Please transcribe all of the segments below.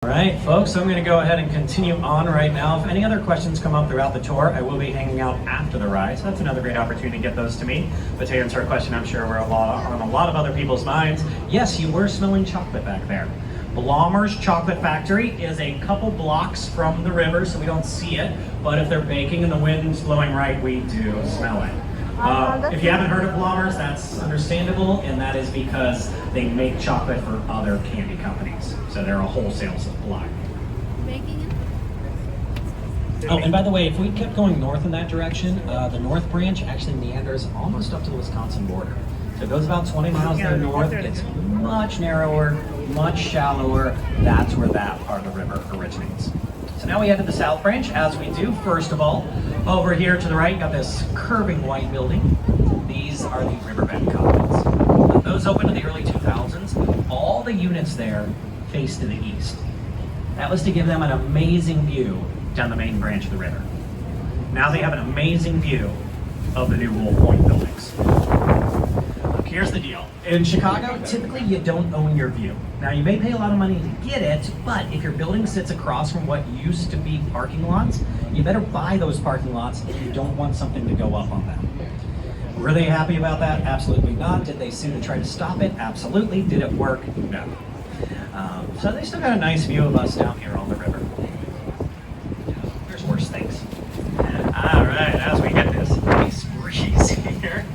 right, folks, so I'm going to go ahead and continue on right now. If any other questions come up throughout the tour, I will be hanging out after the ride, so that's another great opportunity to get those to me. But to answer a question I'm sure we're on a lot of other people's minds, yes, you were smelling chocolate back there. Blommer's Chocolate Factory is a couple blocks from the river, so we don't see it, but if they're baking and the wind's blowing right, we do smell it. If you haven't heard of Blommer's, that's understandable, and that is because they make chocolate for other candy companies. So they're a wholesale supply. Oh, and by the way, if we kept going north in that direction, the north branch actually meanders almost up to the Wisconsin border. So it goes about 20 miles there north. It's much narrower, much shallower. That's where that part of the river originates. So now we head to the south branch, as we do. First of all, over here to the right, you got this curving white building. These are the riverbed commons. Those opened in the early 2000s. All the units there face to the east. That was to give them an amazing view down the main branch of the river. Now they have an amazing view of the new Wolf Point buildings. Here's the deal. In Chicago, typically you don't own your view. Now you may pay a lot of money to get it, but if your building sits across from what used to be parking lots, you better buy those parking lots if you don't want something to go up on them. Were they happy about that? Absolutely not. Did they sue to try to stop it? Absolutely. Did it work? No. So they still got a nice view of us down here on the river. There's worse things. All right, as we get this nice breeze here,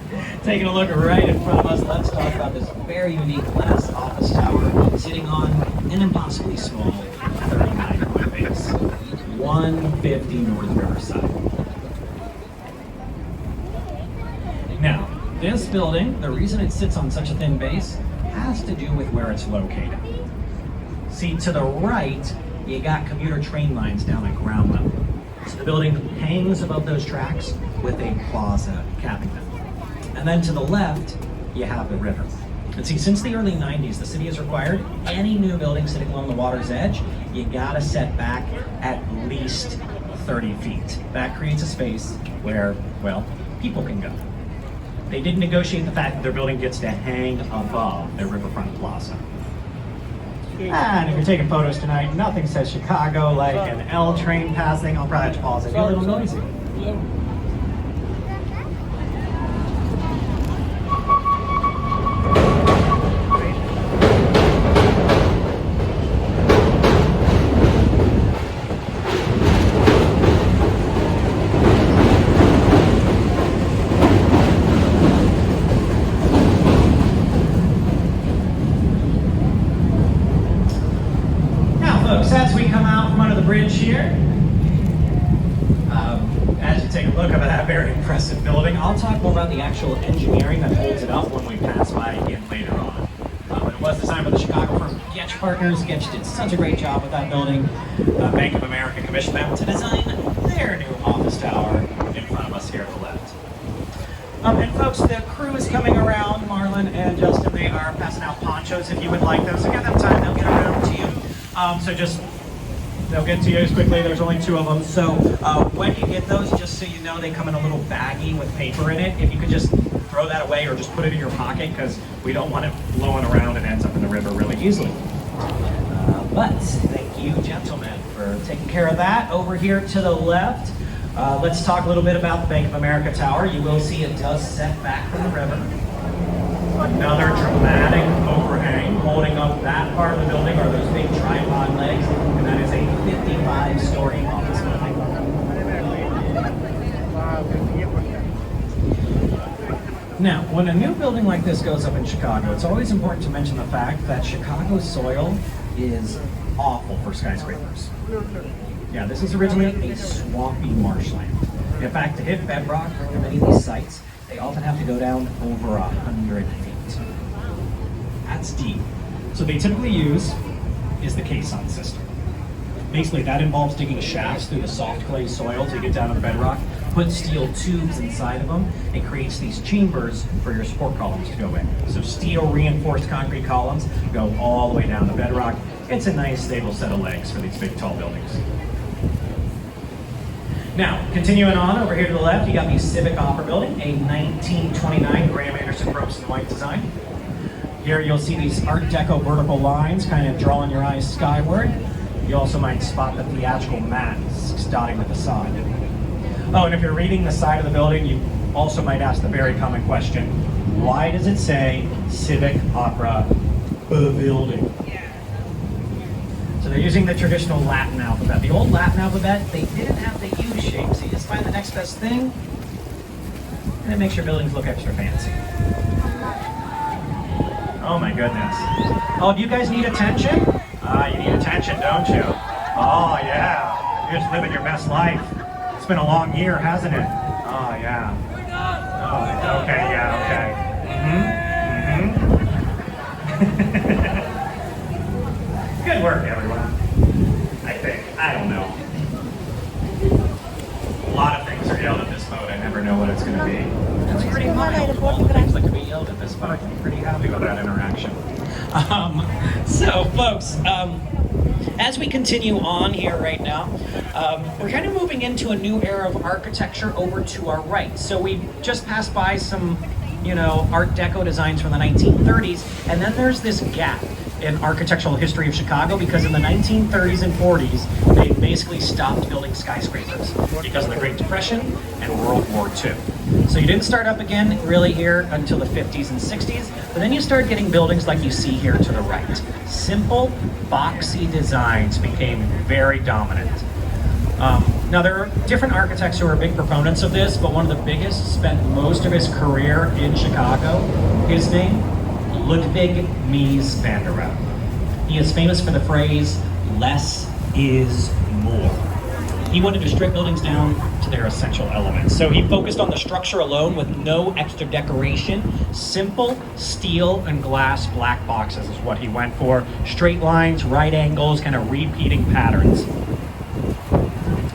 taking a look right in front of us, let's talk about this very unique glass office tower sitting on an impossibly small 39-foot base, 150 North Riverside. Now, this building, the reason it sits on such a thin base has to do with where it's located. See, to the right, you got commuter train lines down at ground level. So the building hangs above those tracks with a plaza capping them. And then to the left, you have the river. And see, since the early 90s, the city has required any new building sitting along the water's edge, you gotta set back at least 30 feet. That creates a space where, well, people can go. They did negotiate the fact that their building gets to hang above their riverfront plaza. And if you're taking photos tonight, nothing says Chicago like an L train passing. I'll probably have to pause it. It's a little noisy. As we come out from under the bridge here, as you take a look at that very impressive building, I'll talk more about the actual engineering that holds it up when we pass by again later on. But it was designed by the Chicago firm Getch Partners. Getch did such a great job with that building. Bank of America commissioned them to design their new office tower in front of us here at the left. And folks, the crew is coming around. Marlon and Justin, they are passing out ponchos if you would like them. So give them time, they'll get around to you. They'll get to you as quickly. There's only 2 of them. So when you get those, just so you know, they come in a little baggie with paper in it. If you could just throw that away or just put it in your pocket, because we don't want it blowing around and ends up in the river really easily. But thank you, gentlemen, for taking care of that. Over here to the left, let's talk a little bit about the Bank of America Tower. You will see it does set back from the river. Another dramatic overhang holding up that part of the building are those big tripod legs, and that is a 55-story office building. Now, when a new building like this goes up in Chicago, it's always important to mention the fact that Chicago's soil is awful for skyscrapers. Yeah, this is originally a swampy marshland. In fact, to hit bedrock for many of these sites, they often have to go down over 100 feet. That's deep. So they typically use is the caisson system. Basically, that involves digging shafts through the soft clay soil to get down to the bedrock, put steel tubes inside of them. It creates these chambers for your support columns to go in. So steel reinforced concrete columns go all the way down to bedrock. It's a nice stable set of legs for these big tall buildings. Now, continuing on over here to the left, you got the Civic Opera Building, a 1929 Graham Anderson Robson white design. Here you'll see these Art Deco vertical lines kind of drawing your eyes skyward. You also might spot the theatrical masks dotting the facade. Oh, and if you're reading the side of the building, you also might ask the very common question, why does it say Civic Opera Building? So they're using the traditional Latin alphabet. The old Latin alphabet, they didn't have the U shape, so you just find the next best thing, and it makes your buildings look extra fancy. Oh my goodness. Oh, do you guys need attention? You need attention, don't you? Oh yeah, you're just living your best life. It's been a long year, hasn't it? Oh yeah. Oh, okay, yeah, okay. Good work, everyone. I think. I don't know. A lot of things are yelled at this boat. I never know what it's going to be. It's pretty mild. All the things that can be yelled at this boat. I'm pretty happy with that interaction. So, folks, as we continue on here right now, we're kind of moving into a new era of architecture over to our right. So we just passed by some, Art Deco designs from the 1930s, and then there's this gap in architectural history of Chicago because in the 1930s and 40s, they basically stopped building skyscrapers because of the Great Depression and World War II. So you didn't start up again really here until the 50s and 60s, but then you start getting buildings like you see here to the right. Simple, boxy designs became very dominant. Now there are different architects who are big proponents of this, but one of the biggest spent most of his career in Chicago. His name, Ludwig Mies van der Rohe. He is famous for the phrase, less is more. He wanted to strip buildings down to their essential elements. So he focused on the structure alone with no extra decoration. Simple steel and glass black boxes is what he went for. Straight lines, right angles, kind of repeating patterns.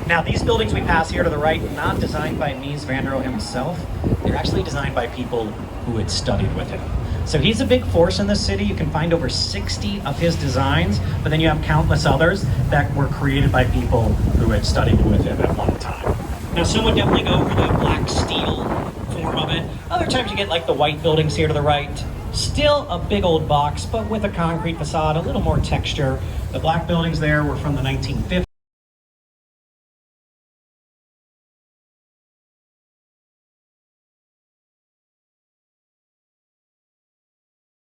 Now these buildings we pass here to the right, not designed by Mies van der Rohe himself. They're actually designed by people who had studied with him. So he's a big force in the city. You can find over 60 of his designs, but then you have countless others that were created by people who had studied with him at one time. Now some would definitely go for the black steel form of it. Other times you get like the white buildings here to the right. Still a big old box, but with a concrete facade, a little more texture. The black buildings there were from the 1950s.